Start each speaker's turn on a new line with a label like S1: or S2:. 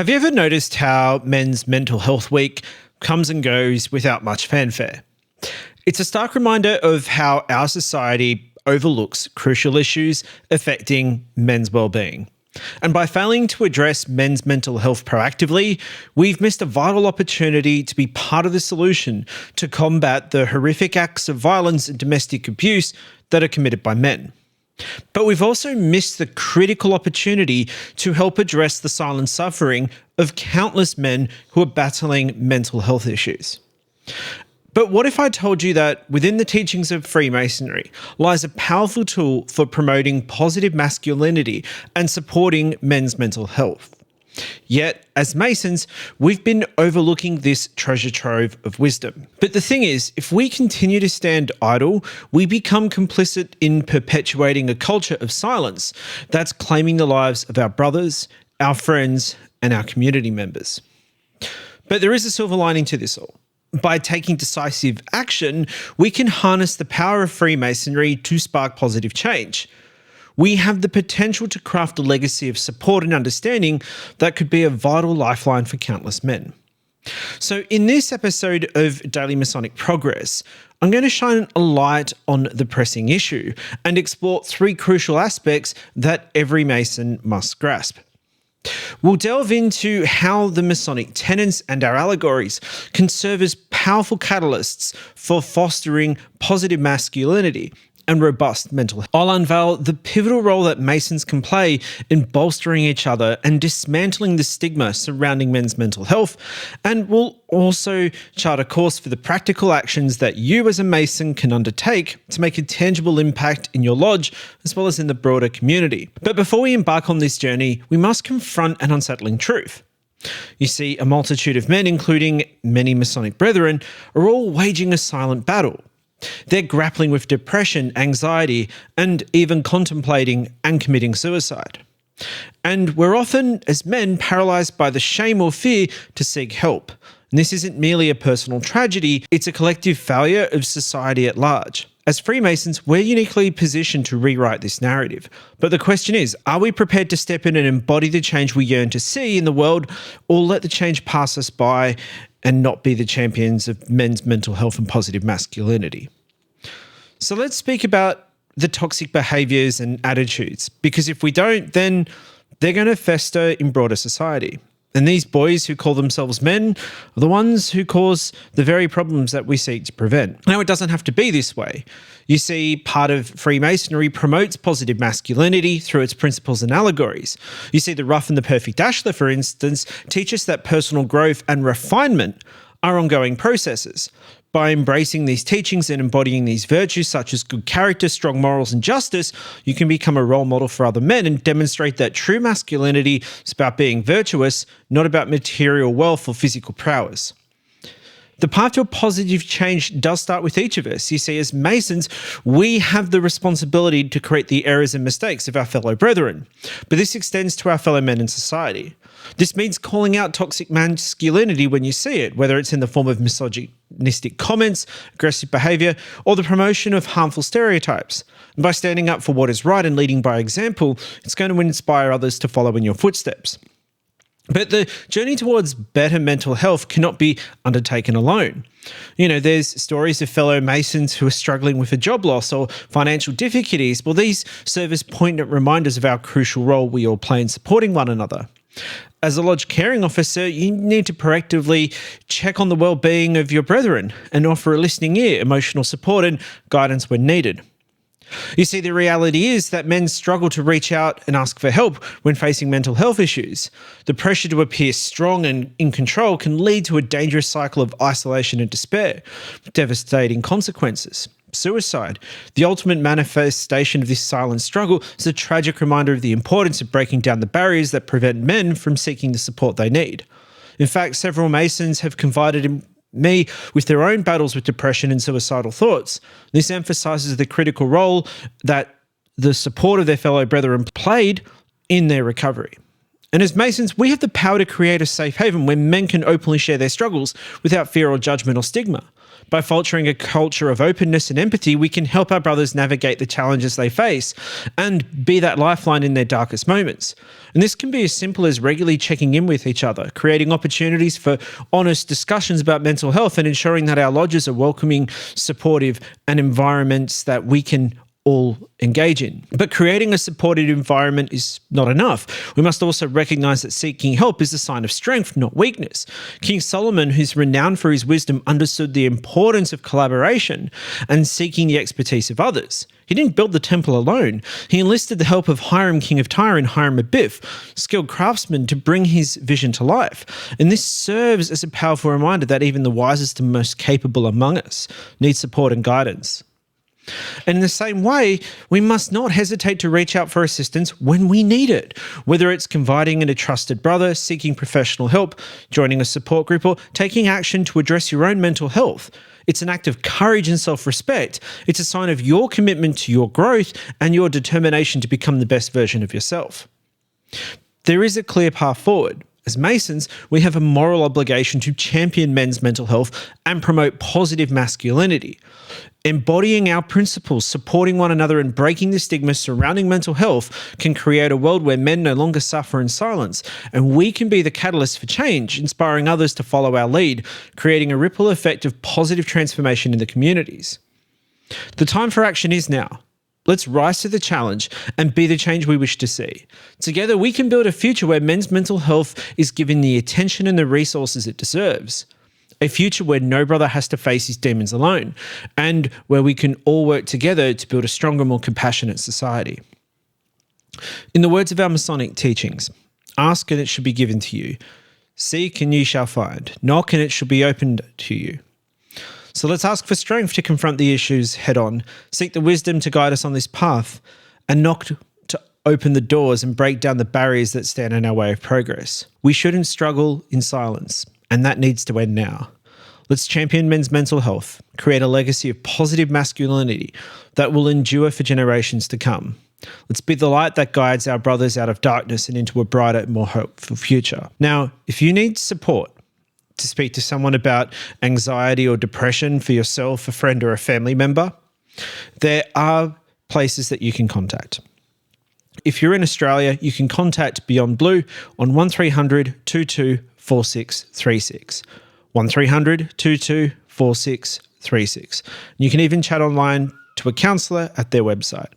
S1: Have you ever noticed how Men's Mental Health Week comes and goes without much fanfare? It's a stark reminder of how our society overlooks crucial issues affecting men's well-being. And by failing to address men's mental health proactively, we've missed a vital opportunity to be part of the solution to combat the horrific acts of violence and domestic abuse that are committed by men. But we've also missed the critical opportunity to help address the silent suffering of countless men who are battling mental health issues. But what if I told you that within the teachings of Freemasonry lies a powerful tool for promoting positive masculinity and supporting men's mental health? Yet, as Masons, we've been overlooking this treasure trove of wisdom. But the thing is, if we continue to stand idle, we become complicit in perpetuating a culture of silence that's claiming the lives of our brothers, our friends, and our community members. But there is a silver lining to this all. By taking decisive action, we can harness the power of Freemasonry to spark positive change. We have the potential to craft a legacy of support and understanding that could be a vital lifeline for countless men. So in this episode of Daily Masonic Progress, I'm going to shine a light on the pressing issue and explore three crucial aspects that every Mason must grasp. We'll delve into how the Masonic tenets and our allegories can serve as powerful catalysts for fostering positive masculinity and robust mental health. I'll unveil the pivotal role that Masons can play in bolstering each other and dismantling the stigma surrounding men's mental health, and we'll also chart a course for the practical actions that you as a Mason can undertake to make a tangible impact in your lodge as well as in the broader community. But before we embark on this journey, we must confront an unsettling truth. You see, a multitude of men, including many Masonic brethren, are all waging a silent battle. They're grappling with depression, anxiety, and even contemplating and committing suicide. And we're often, as men, paralyzed by the shame or fear to seek help. And this isn't merely a personal tragedy, it's a collective failure of society at large. As Freemasons, we're uniquely positioned to rewrite this narrative. But the question is, are we prepared to step in and embody the change we yearn to see in the world, or let the change pass us by and not be the champions of men's mental health and positive masculinity? So let's speak about the toxic behaviours and attitudes, because if we don't, then they're going to fester in broader society. And these boys who call themselves men are the ones who cause the very problems that we seek to prevent. Now, it doesn't have to be this way. You see, part of Freemasonry promotes positive masculinity through its principles and allegories. You see, the Rough and the Perfect Ashler, for instance, teach us that personal growth and refinement are ongoing processes. By embracing these teachings and embodying these virtues such as good character, strong morals, and justice, you can become a role model for other men and demonstrate that true masculinity is about being virtuous, not about material wealth or physical prowess. The path to a positive change does start with each of us. You see, as Masons, we have the responsibility to correct the errors and mistakes of our fellow brethren. But this extends to our fellow men in society. This means calling out toxic masculinity when you see it, whether it's in the form of misogynistic comments, aggressive behaviour, or the promotion of harmful stereotypes. And by standing up for what is right and leading by example, it's going to inspire others to follow in your footsteps. But the journey towards better mental health cannot be undertaken alone. You know, there's stories of fellow Masons who are struggling with a job loss or financial difficulties. Well, these serve as poignant reminders of our crucial role we all play in supporting one another. As a lodge caring officer, you need to proactively check on the well-being of your brethren and offer a listening ear, emotional support, and guidance when needed. You see, the reality is that men struggle to reach out and ask for help when facing mental health issues. The pressure to appear strong and in control can lead to a dangerous cycle of isolation and despair, with devastating consequences. Suicide, the ultimate manifestation of this silent struggle, is a tragic reminder of the importance of breaking down the barriers that prevent men from seeking the support they need. In fact, several Masons have confided in me with their own battles with depression and suicidal thoughts. This emphasizes the critical role that the support of their fellow brethren played in their recovery. And as Masons, we have the power to create a safe haven where men can openly share their struggles without fear or judgment or stigma. By fostering a culture of openness and empathy, we can help our brothers navigate the challenges they face and be that lifeline in their darkest moments. And this can be as simple as regularly checking in with each other, creating opportunities for honest discussions about mental health, and ensuring that our lodges are welcoming, supportive, and environments that we can all engage in. But creating a supportive environment is not enough. We must also recognize that seeking help is a sign of strength, not weakness. King Solomon, who's renowned for his wisdom, understood the importance of collaboration and seeking the expertise of others. He didn't build the temple alone. He enlisted the help of Hiram, king of Tyre, and Hiram Abiff, skilled craftsmen, to bring his vision to life. And this serves as a powerful reminder that even the wisest and most capable among us need support and guidance. And in the same way, we must not hesitate to reach out for assistance when we need it, whether it's confiding in a trusted brother, seeking professional help, joining a support group, or taking action to address your own mental health. It's an act of courage and self-respect. It's a sign of your commitment to your growth and your determination to become the best version of yourself. There is a clear path forward. As Masons, we have a moral obligation to champion men's mental health and promote positive masculinity. Embodying our principles, supporting one another, and breaking the stigma surrounding mental health can create a world where men no longer suffer in silence, and we can be the catalyst for change, inspiring others to follow our lead, creating a ripple effect of positive transformation in the communities. The time for action is now. Let's rise to the challenge and be the change we wish to see. Together, we can build a future where men's mental health is given the attention and the resources it deserves. A future where no brother has to face his demons alone, and where we can all work together to build a stronger, more compassionate society. In the words of our Masonic teachings, ask and it shall be given to you. Seek and you shall find. Knock and it shall be opened to you. So let's ask for strength to confront the issues head on, seek the wisdom to guide us on this path, and knock to open the doors and break down the barriers that stand in our way of progress. We shouldn't struggle in silence, and that needs to end now. Let's champion men's mental health, create a legacy of positive masculinity that will endure for generations to come. Let's be the light that guides our brothers out of darkness and into a brighter, more hopeful future. Now, if you need support to speak to someone about anxiety or depression for yourself, a friend, or a family member, there are places that you can contact. If you're in Australia, you can contact Beyond Blue on 1300 22 4636. 1300 22 4636. You can even chat online to a counsellor at their website.